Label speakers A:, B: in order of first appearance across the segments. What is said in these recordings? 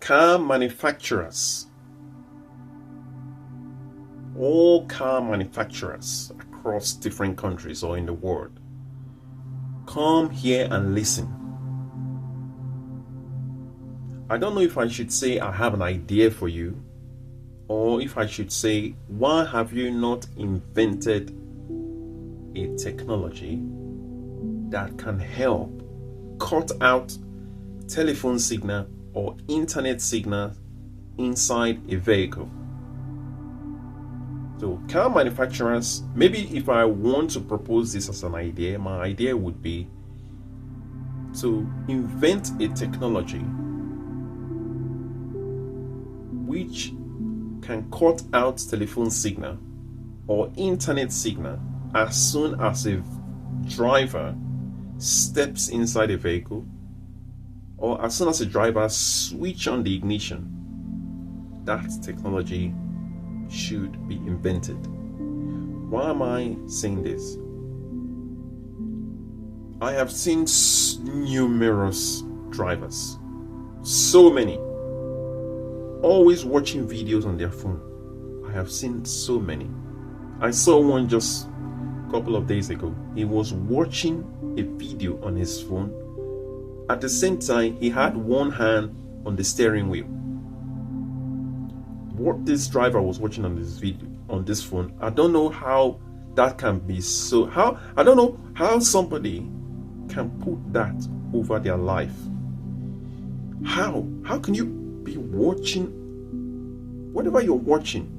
A: car manufacturers, all car manufacturers across different countries or in the world, come here and listen. I don't know if I should say I have an idea for you, or if I should say, why have you not invented a technology that can help cut out telephone signal or internet signal inside a vehicle? So car manufacturers, maybe if I want to propose this as an idea, my idea would be to invent a technology which can cut out telephone signal or internet signal as soon as a driver steps inside a vehicle, or as soon as a driver switch on the ignition. That technology should be invented. Why am I saying this? I have seen numerous drivers, so many, always watching videos on their phone. I have seen so many. I saw one just a couple of days ago. He was watching a video on his phone. At the same time, he had one hand on the steering wheel. What this driver was watching on this video, on this phone, I don't know how that can be so. I don't know how somebody can put that over their life. How can you be watching whatever you're watching?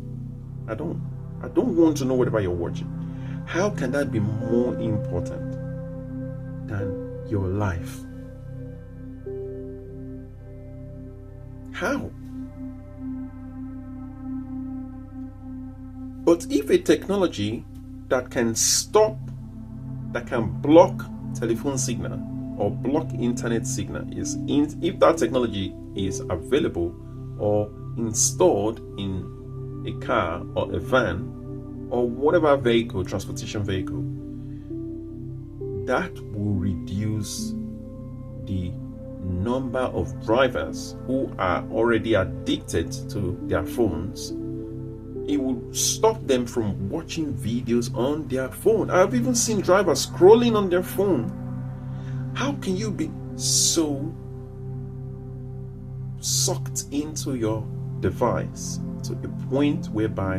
A: I don't want to know whatever you're watching. How can that be more important than your life? How? But if a technology that can block telephone signal or block internet signal if that technology is available or installed in a car or a van or whatever vehicle, transportation vehicle, that will reduce the number of drivers who are already addicted to their phones. It will stop them from watching videos on their phone. I've even seen drivers scrolling on their phone. How can you be so sucked into your device to a point whereby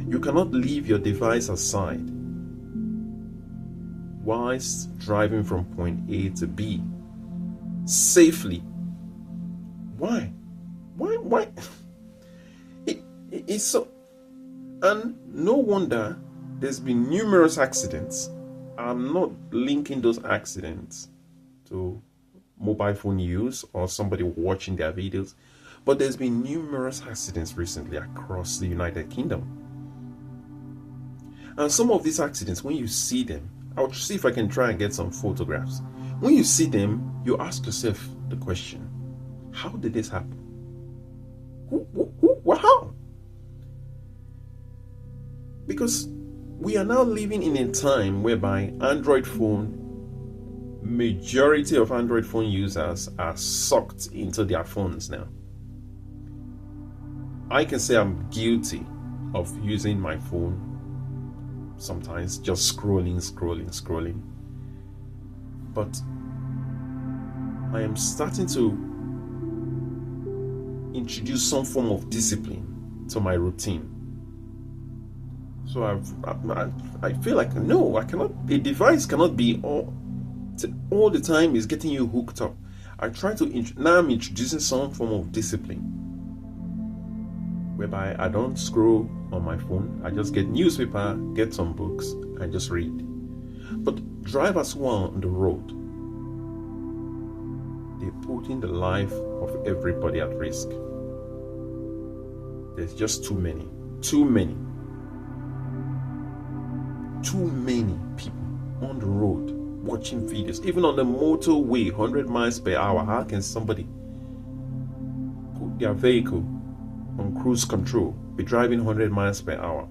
A: you cannot leave your device aside whilst driving from point A to B safely? Why? It's so. And no wonder there's been numerous accidents. I'm not linking those accidents to mobile phone use or somebody watching their videos, but there's been numerous accidents recently across the United Kingdom. And some of these accidents, when you see them, I'll see if I can try and get some photographs. When you see them, you ask yourself the question, how did this happen? How? Because we are now living in a time whereby majority of Android phone users are sucked into their phones now. I can say I'm guilty of using my phone sometimes, just scrolling. But I am starting to introduce some form of discipline to my routine. So I feel like, no, I cannot. A device cannot be all the time is getting you hooked up. I try to now I'm introducing some form of discipline, whereby I don't scroll on my phone. I just get newspaper, get some books, and just read. But drivers who are on the road, they're putting the life of everybody at risk. There's just too many people on the road watching videos, even on the motorway, 100 miles per hour. How can somebody put their vehicle on cruise control, be driving 100 miles per hour,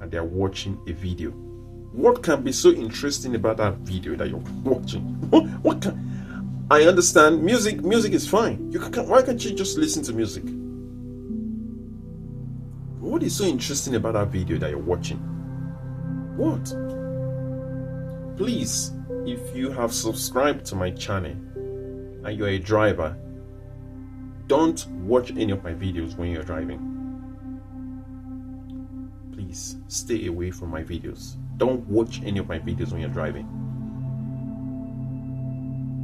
A: and they're watching a video? What can be so interesting about that video that you're watching? I understand music is fine. Why can't you just listen to music? What is so interesting about that video that you're watching? What? Please, if you have subscribed to my channel and you're a driver, don't watch any of my videos when you're driving. Please stay away from my videos. Don't watch any of my videos when you're driving.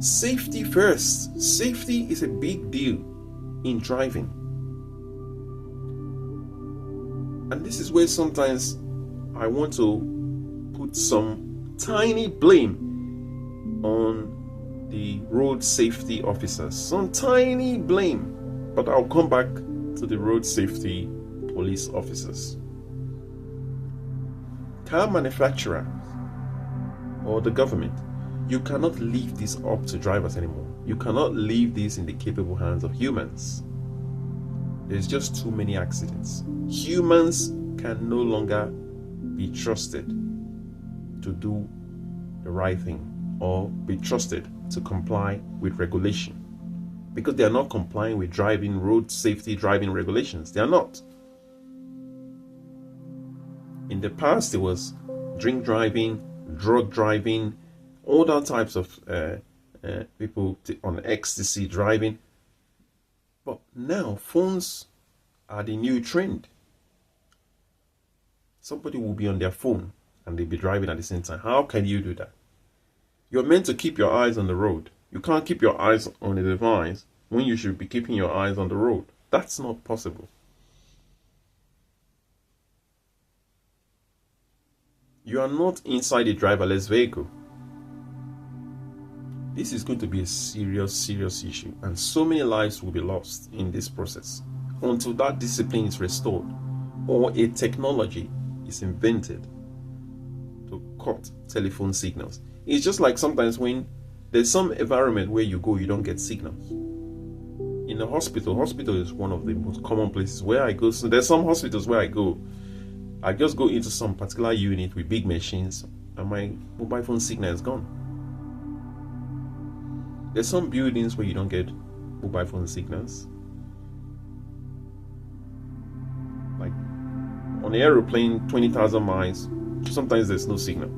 A: Safety first. Safety is a big deal in driving. And this is where sometimes I want to put some tiny blame on the road safety officers. Some tiny blame. But I'll come back to the road safety police officers. Car manufacturer or the government, you cannot leave this up to drivers anymore. You cannot leave this in the capable hands of humans. There's just too many accidents. Humans can no longer be trusted to do the right thing or be trusted to comply with regulation, because they are not complying with road safety driving regulations. They are not. In the past, it was drink driving, drug driving, all that types of people on ecstasy driving. But now phones are the new trend. Somebody will be on their phone and they'll be driving at the same time. How can you do that? You're meant to keep your eyes on the road. You can't keep your eyes on the device when you should be keeping your eyes on the road. That's not possible. You are not inside a driverless vehicle. This is going to be a serious issue, and so many lives will be lost in this process until that discipline is restored or a technology is invented to cut telephone signals. It's just like sometimes when there's some environment where you go, you don't get signals. In a hospital is one of the most common places where I go. So there's some hospitals where I just go into some particular unit with big machines and my mobile phone signal is gone. There's some buildings where you don't get mobile phone signals. Like on the aeroplane, 20,000 miles, sometimes there's no signal.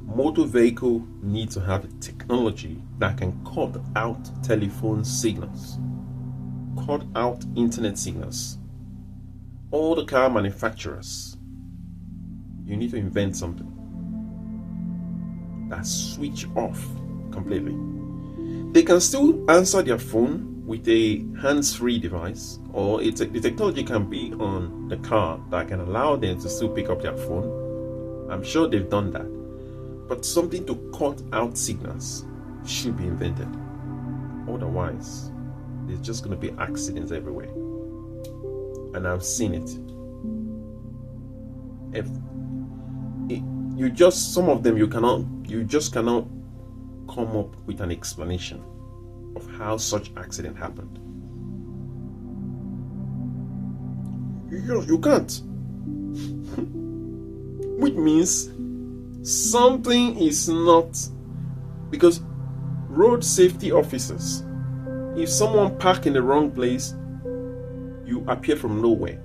A: Motor vehicle need to have a technology that can cut out telephone signals, cut out internet signals. All the car manufacturers, you need to invent something that switch off completely. They can still answer their phone with a hands-free device, or the technology can be on the car that can allow them to still pick up their phone. I'm sure they've done that. But something to cut out signals should be invented. Otherwise, there's just going to be accidents everywhere. And I've seen it. Some of them you just cannot come up with an explanation of how such accident happened. You can't. Which means something is not, because road safety officers, if someone park in the wrong place, you appear from nowhere.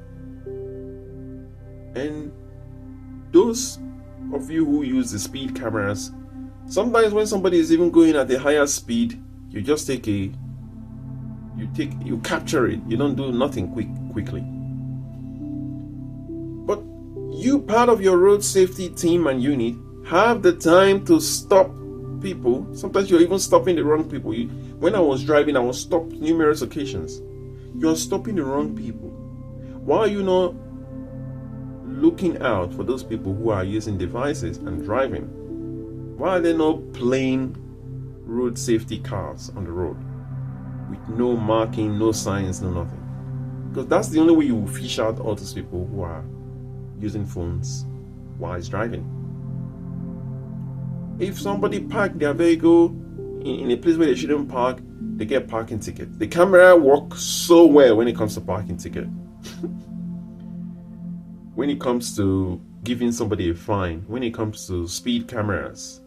A: And those of you who use the speed cameras, sometimes when somebody is even going at a higher speed, you just you capture it. You don't do nothing quickly. But you, part of your road safety team and unit, have the time to stop people. Sometimes you're even stopping the wrong people. When I was driving, I was stopped numerous occasions. You're stopping the wrong people. Why are you not looking out for those people who are using devices and driving? Why are there not plain road safety cars on the road with no marking, no signs, no nothing? Because that's the only way you will fish out all those people who are using phones while it's driving. If somebody park their vehicle in a place where they shouldn't park, they get parking ticket. The camera works so well when it comes to parking ticket. When it comes to giving somebody a fine, when it comes to speed cameras,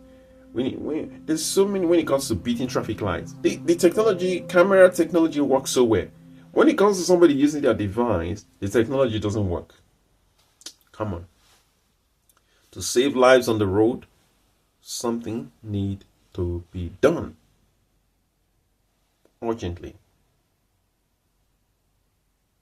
A: There's so many when it comes to beating traffic lights. The technology, camera technology works so well. When it comes to somebody using their device, the technology doesn't work. Come on. To save lives on the road, something need to be done urgently.